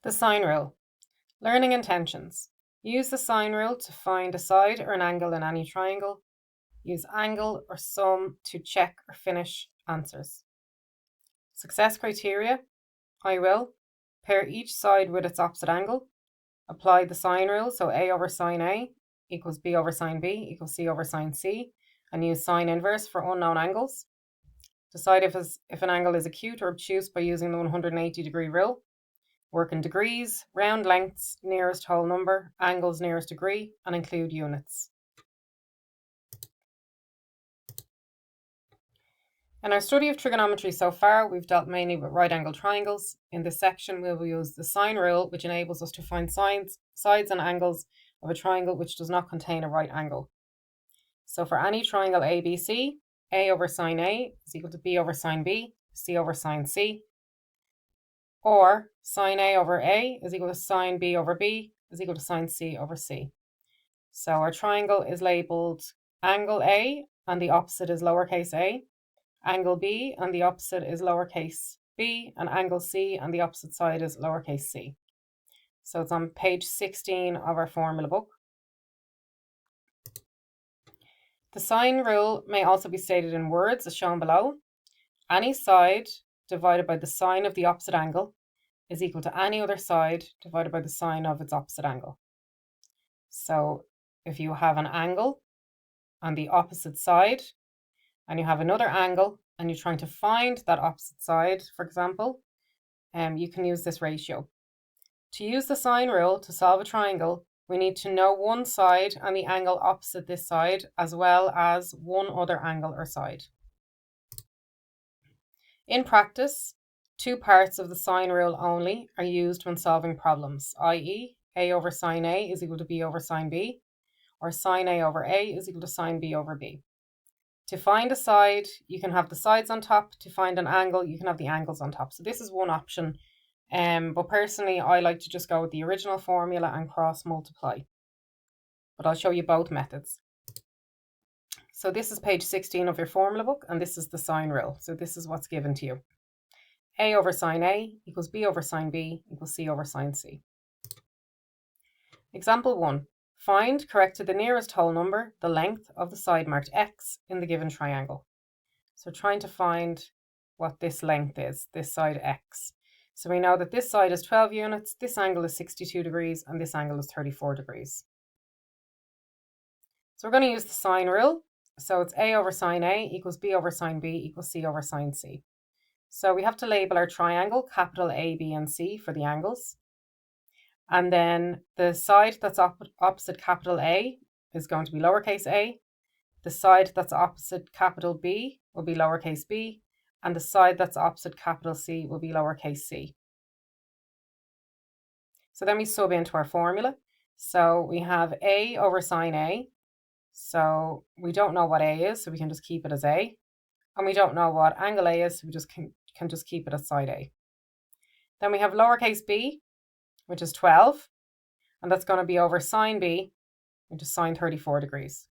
The sine rule. Learning intentions. Use the sine rule to find a side or an angle in any triangle. Use angle or sum to check or finish answers. Success criteria. I will pair each side with its opposite angle. Apply the sine rule, so A over sine A equals B over sine B equals C over sine C, and use sine inverse for unknown angles. Decide if an angle is acute or obtuse by using the 180-degree rule. Work in degrees, round lengths, nearest whole number, angles nearest degree, and include units. In our study of trigonometry so far, we've dealt mainly with right-angled triangles. In this section, we will use the sine rule, which enables us to find sides and angles of a triangle which does not contain a right angle. So for any triangle ABC, A over sine A is equal to B over sine B, C over sine C. Or sine A over A is equal to sine B over B is equal to sine C over C. So our triangle is labelled angle A and the opposite is lowercase a, angle B and the opposite is lowercase b, and angle C and the opposite side is lowercase c. So it's on page 16 of our formula book. The sine rule may also be stated in words as shown below. Any side divided by the sine of the opposite angle is equal to any other side divided by the sine of its opposite angle. So if you have an angle on the opposite side and you have another angle and you're trying to find that opposite side, for example, you can use this ratio. To use the sine rule to solve a triangle, we need to know one side and the angle opposite this side, as well as one other angle or side. In practice, two parts of the sine rule only are used when solving problems, i.e. A over sine A is equal to B over sine B, or sine A over A is equal to sine B over B. To find a side, you can have the sides on top. To find an angle, you can have the angles on top. So this is one option, but personally, I like to just go with the original formula and cross multiply. But I'll show you both methods. So this is page 16 of your formula book, and this is the sine rule. So this is what's given to you. A over sine A equals B over sine B equals C over sine C. Example 1. Find, correct to the nearest whole number, the length of the side marked x in the given triangle. So trying to find what this length is, this side x. So we know that this side is 12 units, this angle is 62 degrees, and this angle is 34 degrees. So we're going to use the sine rule. So it's A over sine A equals B over sine B equals C over sine C. So we have to label our triangle capital A, B, and C for the angles. And then the side that's opposite capital A is going to be lowercase a. The side that's opposite capital B will be lowercase b. And the side that's opposite capital C will be lowercase c. So then we sub into our formula. So we have A over sine A. So we don't know what A is, so we can just keep it as A. And we don't know what angle A is, so we just can just keep it as side A. Then we have lowercase b, which is 12, and that's going to be over sine B, which is sine 34 degrees.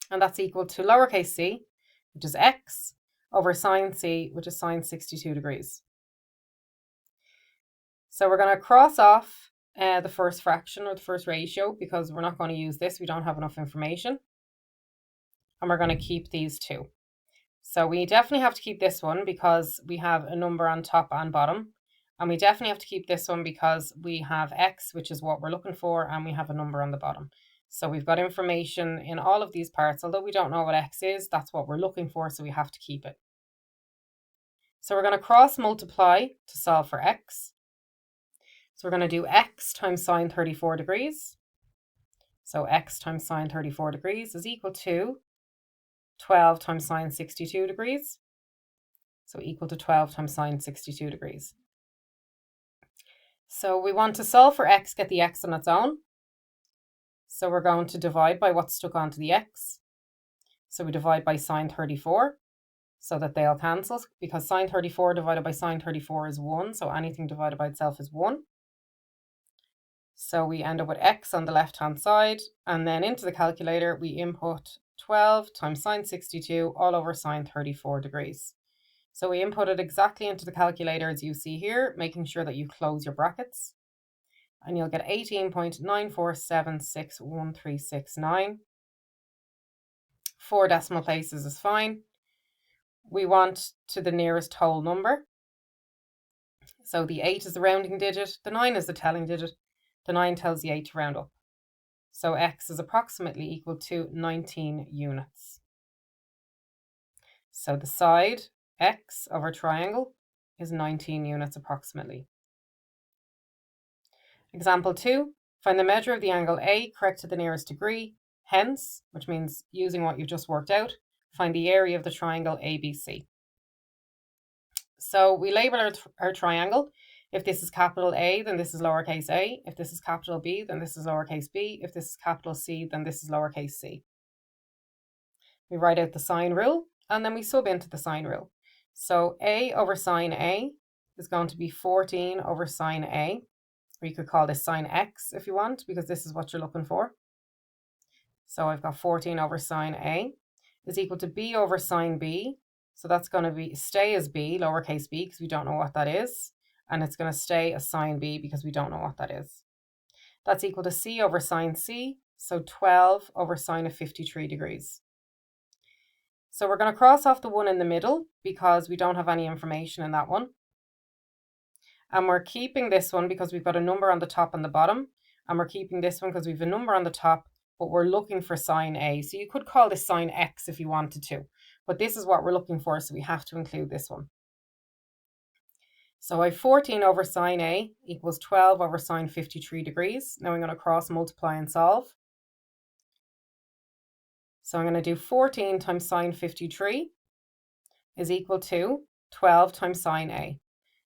And that's equal to lowercase c, which is x, over sine C, which is sine 62 degrees. So we're going to cross off the first fraction or the first ratio because we're not going to use this. We don't have enough information. And we're going to keep these two. So we definitely have to keep this one because we have a number on top and bottom. And we definitely have to keep this one because we have x, which is what we're looking for, and we have a number on the bottom. So we've got information in all of these parts. Although we don't know what x is, that's what we're looking for, so we have to keep it. So we're going to cross multiply to solve for x. So we're going to do x times sine 34 degrees. So x times sine 34 degrees is equal to 12 times sine 62 degrees. So equal to 12 times sine 62 degrees. So we want to solve for x, get the x on its own. So we're going to divide by what's stuck onto the x. So we divide by sine 34 so that they'll cancel, because sine 34 divided by sine 34 is 1. So anything divided by itself is 1. So we end up with x on the left-hand side. And then into the calculator, we input 12 times sine 62 all over sine 34 degrees. So we input it exactly into the calculator as you see here, making sure that you close your brackets. And you'll get 18.94761369. 4 decimal places is fine. We want to the nearest whole number. So the 8 is the rounding digit, the 9 is the telling digit, the 9 tells the 8 to round up. So x is approximately equal to 19 units. So the side x of our triangle is 19 units approximately. Example 2, find the measure of the angle A correct to the nearest degree. Hence, which means using what you've just worked out, find the area of the triangle ABC. So we label our triangle. If this is capital A, then this is lowercase a. If this is capital B, then this is lowercase b. If this is capital C, then this is lowercase c. We write out the sine rule, and then we sub into the sine rule. So A over sine A is going to be 14 over sine A. Or you could call this sine x if you want, because this is what you're looking for. So I've got 14 over sine A is equal to B over sine B. So that's going to stay as B, lowercase b, because we don't know what that is. And it's going to stay as sine B because we don't know what that is. That's equal to C over sine C, so 12 over sine of 53 degrees. So we're going to cross off the one in the middle because we don't have any information in that one. And we're keeping this one because we've got a number on the top and the bottom. And we're keeping this one because we have a number on the top, but we're looking for sine A. So you could call this sine X if you wanted to, but this is what we're looking for, so we have to include this one. So I have 14 over sine A equals 12 over sine 53 degrees. Now I'm going to cross multiply and solve. So I'm going to do 14 times sine 53 is equal to 12 times sine A.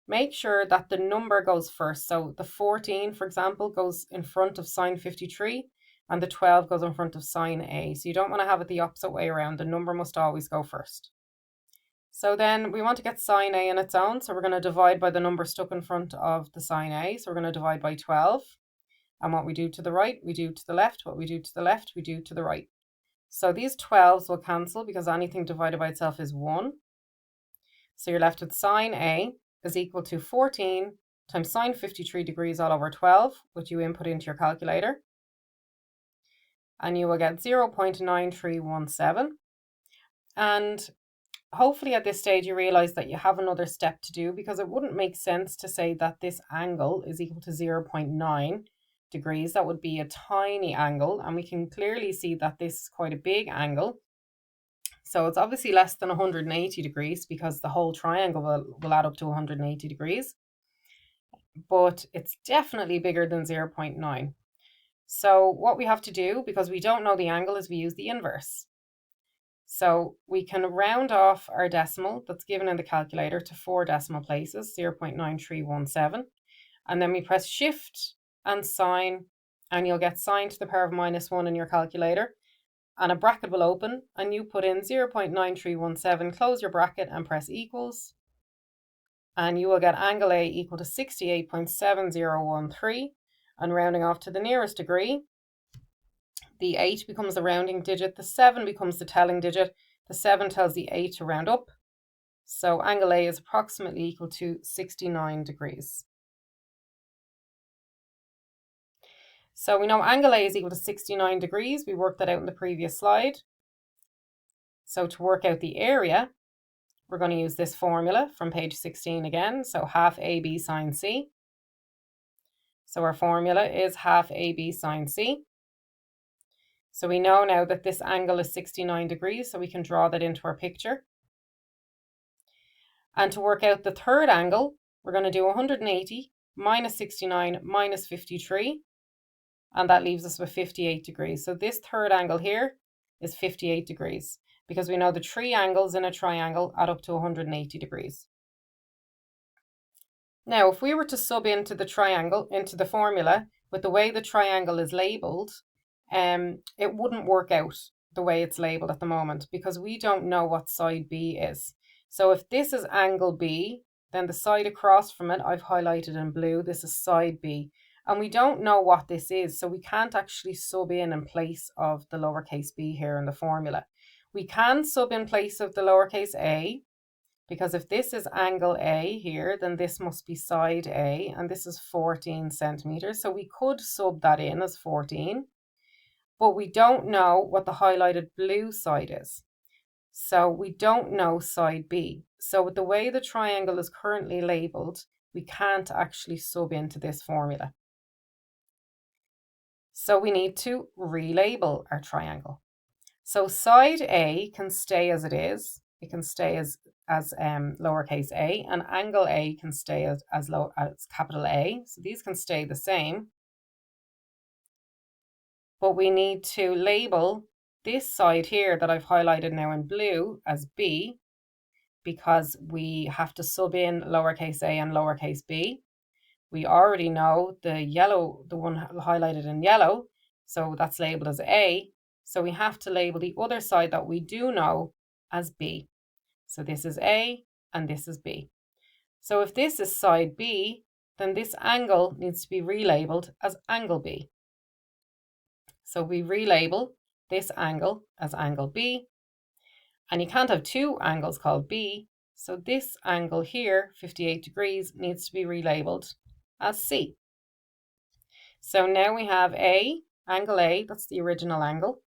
Make sure that the number goes first. So the 14, for example, goes in front of sine 53 and the 12 goes in front of sine A. So you don't want to have it the opposite way around. The number must always go first. So then we want to get sine A on its own. So we're going to divide by the number stuck in front of the sine A. So we're going to divide by 12. And what we do to the right, we do to the left. What we do to the left, we do to the right. So these 12s will cancel because anything divided by itself is 1. So you're left with sine A is equal to 14 times sine 53 degrees all over 12, which you input into your calculator. And you will get 0.9317. And hopefully at this stage you realize that you have another step to do, because it wouldn't make sense to say that this angle is equal to 0.9 degrees. That would be a tiny angle, and we can clearly see that this is quite a big angle. So it's obviously less than 180 degrees because the whole triangle will add up to 180 degrees. But it's definitely bigger than 0.9. So what we have to do, because we don't know the angle, is we use the inverse. So we can round off our decimal that's given in the calculator to 4 decimal places, 0.9317. And then we press Shift and Sine, and you'll get sine to the power of -1 in your calculator. And a bracket will open, and you put in 0.9317, close your bracket and press equals. And you will get angle A equal to 68.7013. And rounding off to the nearest degree, the 8 becomes the rounding digit, the 7 becomes the telling digit, the 7 tells the 8 to round up. So angle A is approximately equal to 69 degrees. So we know angle A is equal to 69 degrees. We worked that out in the previous slide. So to work out the area, we're going to use this formula from page 16 again. So half AB sine C. So our formula is half AB sine C. So we know now that this angle is 69 degrees, so we can draw that into our picture. And to work out the third angle, we're going to do 180 minus 69 minus 53. And that leaves us with 58 degrees. So this third angle here is 58 degrees, because we know the 3 angles in a triangle add up to 180 degrees. Now, if we were to sub into the triangle, into the formula, with the way the triangle is labelled, it wouldn't work out the way it's labelled at the moment, because we don't know what side B is. So if this is angle B, then the side across from it, I've highlighted in blue, this is side B. And we don't know what this is, so we can't actually sub in place of the lowercase b here in the formula. We can sub in place of the lowercase a, because if this is angle A here, then this must be side A, and this is 14 centimeters. So we could sub that in as 14, but we don't know what the highlighted blue side is. So we don't know side B. So with the way the triangle is currently labeled, we can't actually sub into this formula. So we need to relabel our triangle. So side A can stay as it is. It can stay as lowercase a, and angle A can stay as capital A. So these can stay the same. But we need to label this side here that I've highlighted now in blue as B, because we have to sub in lowercase a and lowercase b. We already know the yellow, the one highlighted in yellow, so that's labeled as A. So we have to label the other side that we do know as B. So this is A and this is B. So if this is side B, then this angle needs to be relabeled as angle B. So we relabel this angle as angle B. And you can't have two angles called B. So this angle here, 58 degrees, needs to be relabeled as C. So now we have A, angle A, that's the original angle.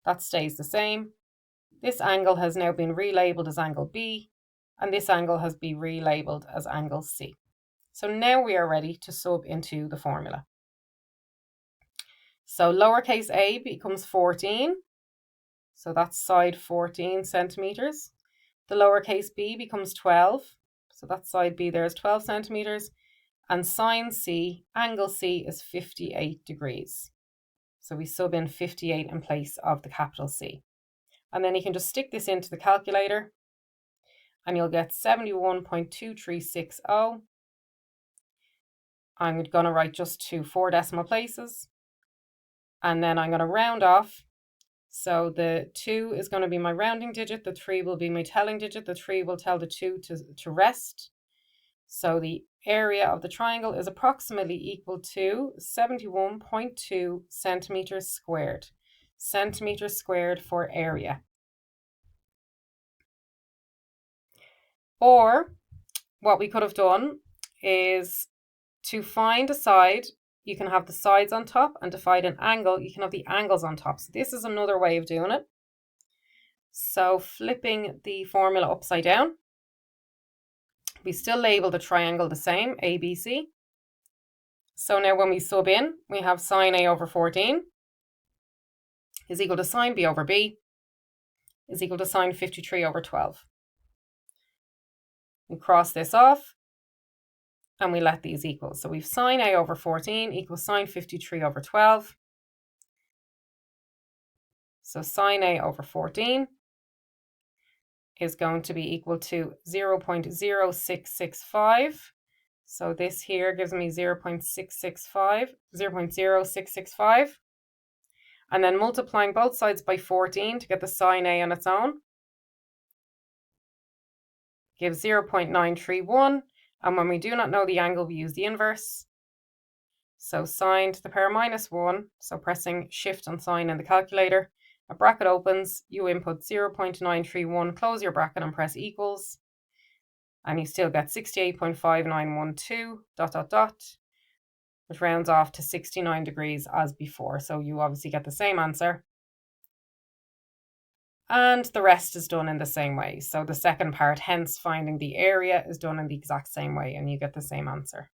That stays the same. This angle has now been relabeled as angle B, and this angle has been relabeled as angle C. So now we are ready to sub into the formula. So lowercase a becomes 14. So that's side 14 centimeters. The lowercase b becomes 12. So that side b there is 12 centimeters. And sine C, angle C, is 58 degrees. So we sub in 58 in place of the capital C. And then you can just stick this into the calculator and you'll get 71.2360. I'm going to write just to 4 decimal places. And then I'm going to round off. So the 2 is going to be my rounding digit. The 3 will be my telling digit. The 3 will tell the 2 to rest. So the area of the triangle is approximately equal to 71.2 centimeters squared. Centimeters squared for area. Or what we could have done is to find a side, you can have the sides on top, and to find an angle, you can have the angles on top. So this is another way of doing it. So flipping the formula upside down, we still label the triangle the same, ABC. So now when we sub in, we have sine A over 14 is equal to sine B over B is equal to sine 53 over 12. We cross this off and we let these equal. So we've sine A over 14 equals sine 53 over 12. So sine A over 14 is going to be equal to 0.0665. So this here gives me 0.0665. And then multiplying both sides by 14 to get the sine A on its own gives 0.931. And when we do not know the angle, we use the inverse. So sine to the power minus 1. So pressing shift and sine in the calculator. A bracket opens, you input 0.931, close your bracket and press equals. And you still get 68.5912, ... which rounds off to 69 degrees as before. So you obviously get the same answer. And the rest is done in the same way. So the second part, hence finding the area, is done in the exact same way and you get the same answer.